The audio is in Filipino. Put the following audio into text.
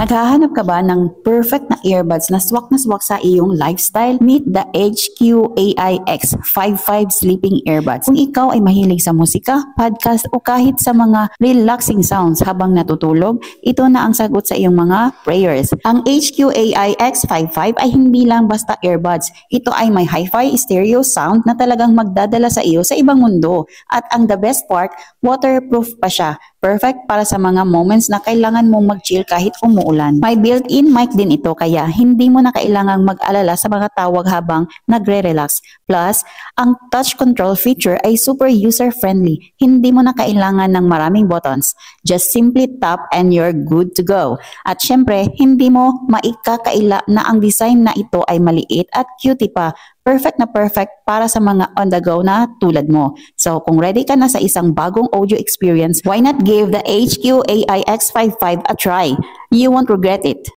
Naghahanap ka ba ng perfect na earbuds na swak sa iyong lifestyle? Meet the HQ-AI X55 Sleeping Earbuds. Kung ikaw ay mahilig sa musika, podcast o kahit sa mga relaxing sounds habang natutulog, ito na ang sagot sa iyong mga prayers. Ang HQ-AI X55 ay hindi lang basta earbuds. Ito ay may hi-fi stereo sound na talagang magdadala sa iyo sa ibang mundo. At ang the best part, waterproof pa siya. Perfect para sa mga moments na kailangan mong mag-chill kahit umuulan. May built-in mic din ito kaya hindi mo na kailangang mag-alala sa mga tawag habang nagre-relax. Plus, ang touch control feature ay super user-friendly. Hindi mo na kailangan ng maraming buttons. Just simply tap and you're good to go. At syempre, hindi mo maikakaila na ang design na ito ay maliit at cutie pa. Perfect na perfect para sa mga on-the-go na tulad mo. So kung ready ka na sa isang bagong audio experience, why not give the HQ-AI X55 a try? You won't regret it.